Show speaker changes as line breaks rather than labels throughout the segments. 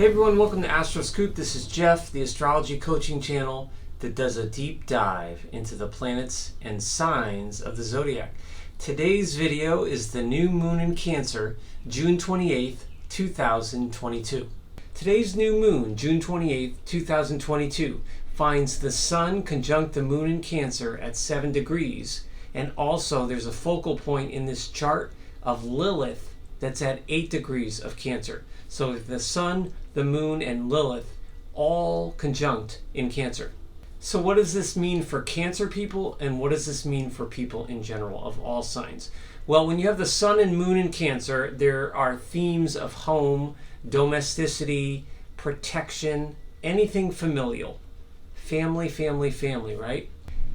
Hey everyone, welcome to AstroScoop. This is Jeff, the astrology coaching channel that does a deep dive into the planets and signs of the zodiac. Today's video is the new moon in Cancer, June 28th, 2022. Today's new moon, June 28th, 2022, finds the sun conjunct the moon in Cancer at 7 degrees, and also there's a focal point in this chart of Lilith that's at 8 degrees of Cancer. So the sun, the moon, and Lilith all conjunct in Cancer. So what does this mean for Cancer people, and what does this mean for people in general of all signs? Well, when you have the sun and moon in Cancer, there are themes of home, domesticity, protection, anything familial. Family, right?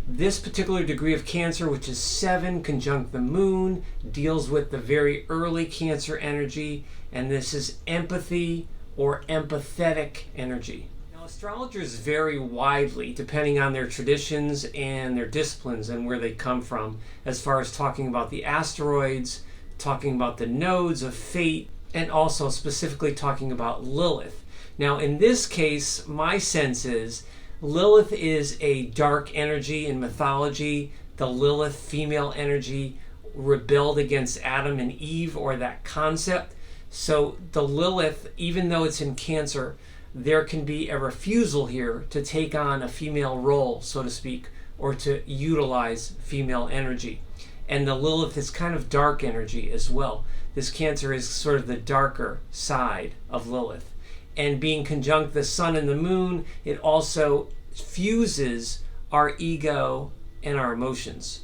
This particular degree of Cancer, which is 7 conjunct the moon, deals with the very early Cancer energy, and this is empathy or empathetic energy. Now, astrologers vary widely depending on their traditions and their disciplines and where they come from, as far as talking about the asteroids, talking about the nodes of fate, and also specifically talking about Lilith. Now, in this case, my sense is Lilith is a dark energy in mythology. The Lilith female energy rebelled against Adam and Eve, or that concept. So the Lilith, even though it's in Cancer, there can be a refusal here to take on a female role, so to speak, or to utilize female energy. And the Lilith is kind of dark energy as well. This Cancer is sort of the darker side of Lilith. And being conjunct the sun and the moon, it also fuses our ego and our emotions.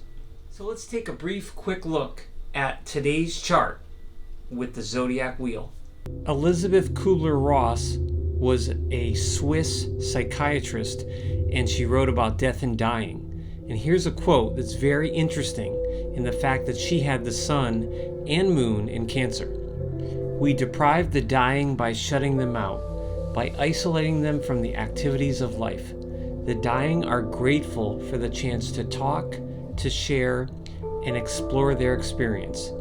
So let's take a brief, quick look at today's chart with the zodiac wheel. Elizabeth Kubler-Ross was a Swiss psychiatrist, and she wrote about death and dying. And here's a quote that's very interesting in the fact that she had the sun and moon in Cancer. "We deprive the dying by shutting them out, by isolating them from the activities of life. The dying are grateful for the chance to talk, to share, and explore their experience,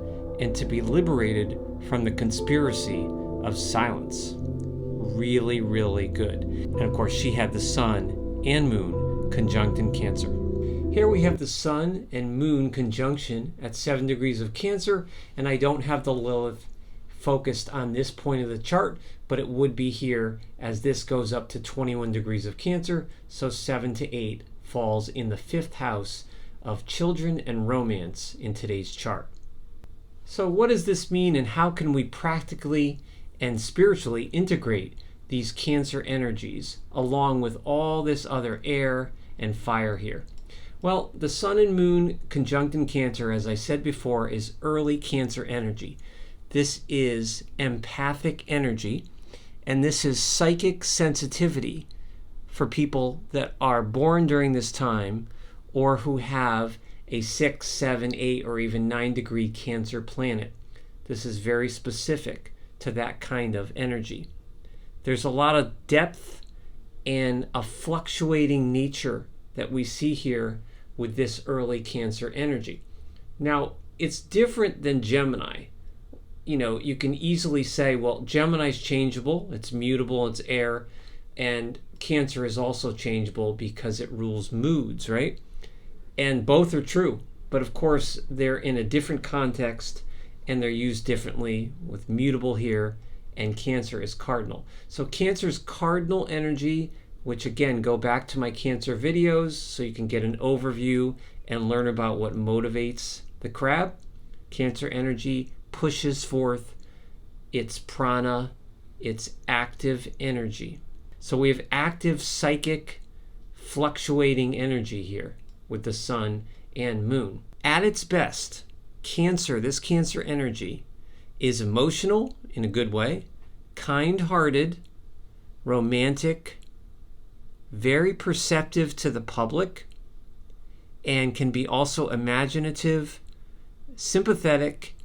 and to be liberated from the conspiracy of silence." Really, really good. And of course, she had the sun and moon conjunct in Cancer. Here we have the sun and moon conjunction at 7 degrees of Cancer, and I don't have the Lilith focused on this point of the chart, but it would be here as this goes up to 21 degrees of Cancer, so 7 to 8 falls in the 5th house of children and romance in today's chart. So what does this mean, and how can we practically and spiritually integrate these Cancer energies along with all this other air and fire here? Well, the sun and moon conjunct in Cancer, as I said before, is early Cancer energy. This is empathic energy, and this is psychic sensitivity for people that are born during this time or who have a 6, 7, 8, or even 9 degree Cancer planet. This is very specific to that kind of energy. There's a lot of depth and a fluctuating nature that we see here with this early Cancer energy. Now, it's different than Gemini. You know, you can easily say, well, Gemini's changeable, it's mutable, it's air, and Cancer is also changeable because it rules moods, right? And both are true, but of course they're in a different context and they're used differently, with mutable here and Cancer is cardinal. So Cancer's cardinal energy, which again, go back to my Cancer videos so you can get an overview and learn about what motivates the crab. Cancer energy pushes forth its prana, its active energy. So we have active psychic fluctuating energy here with the sun and moon. At its best, Cancer, this Cancer energy, is emotional in a good way, kind-hearted, romantic, very perceptive to the public, and can be also imaginative, sympathetic,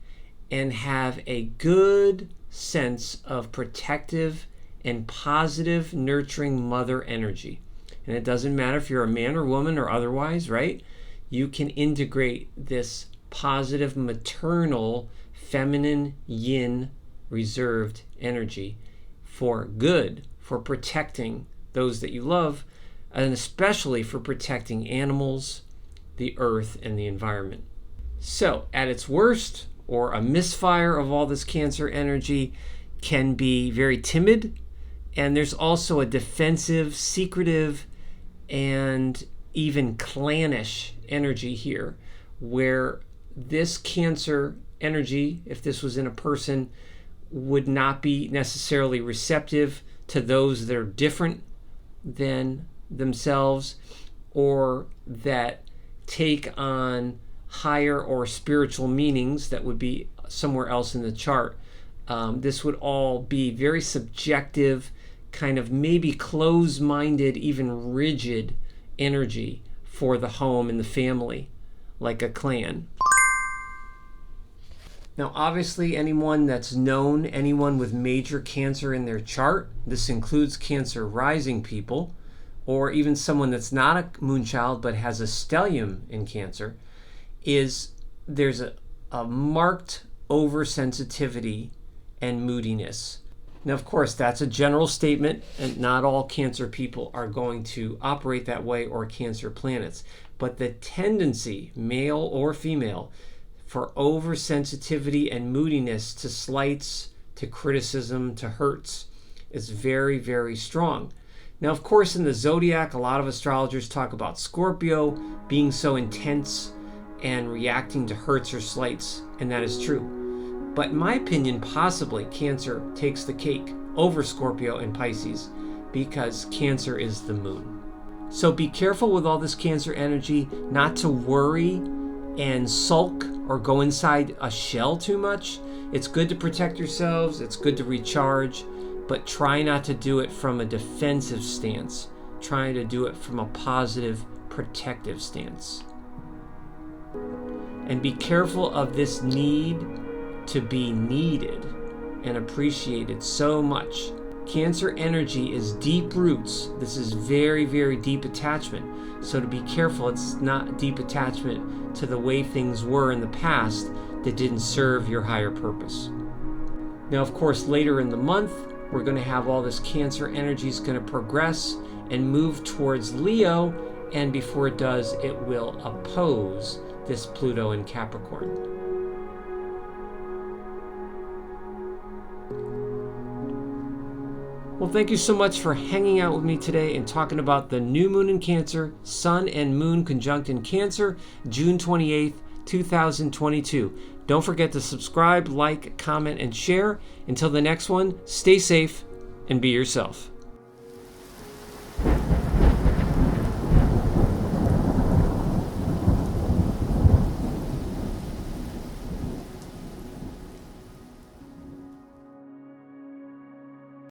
and have a good sense of protective and positive, nurturing mother energy. And it doesn't matter if you're a man or woman or otherwise, right? You can integrate this positive, maternal, feminine, yin, reserved energy for good, for protecting those that you love, and especially for protecting animals, the earth, and the environment. So at its worst, or a misfire of all this Cancer energy, can be very timid, and there's also a defensive, secretive, and even clannish energy here, where this Cancer energy, if this was in a person, would not be necessarily receptive to those that are different than themselves, or that take on higher or spiritual meanings that would be somewhere else in the chart. This would all be very subjective, kind of maybe closed-minded, even rigid energy for the home and the family, like a clan. Now, obviously, anyone that's known, anyone with major Cancer in their chart, this includes Cancer rising people, or even someone that's not a moonchild but has a stellium in Cancer, there's a marked oversensitivity and moodiness. Now, of course, that's a general statement, and not all Cancer people are going to operate that way, or Cancer planets. But the tendency, male or female, for oversensitivity and moodiness to slights, to criticism, to hurts is very, very strong. Now, of course, in the zodiac, a lot of astrologers talk about Scorpio being so intense and reacting to hurts or slights, and that is true. But in my opinion, possibly Cancer takes the cake over Scorpio and Pisces, because Cancer is the moon. So be careful with all this Cancer energy, not to worry and sulk or go inside a shell too much. It's good to protect yourselves, it's good to recharge, but try not to do it from a defensive stance. Try to do it from a positive, protective stance. And be careful of this need to be needed and appreciated so much. Cancer energy is deep roots. This is very, very deep attachment. So to be careful, it's not deep attachment to the way things were in the past that didn't serve your higher purpose. Now, of course, later in the month, we're going to have all this Cancer energy is going to progress and move towards Leo, and before it does, it will oppose this Pluto in Capricorn. Well, thank you so much for hanging out with me today and talking about the new moon in Cancer, Sun and Moon conjunct in Cancer, June 28th, 2022. Don't forget to subscribe, like, comment, and share. Until the next one, stay safe and be yourself.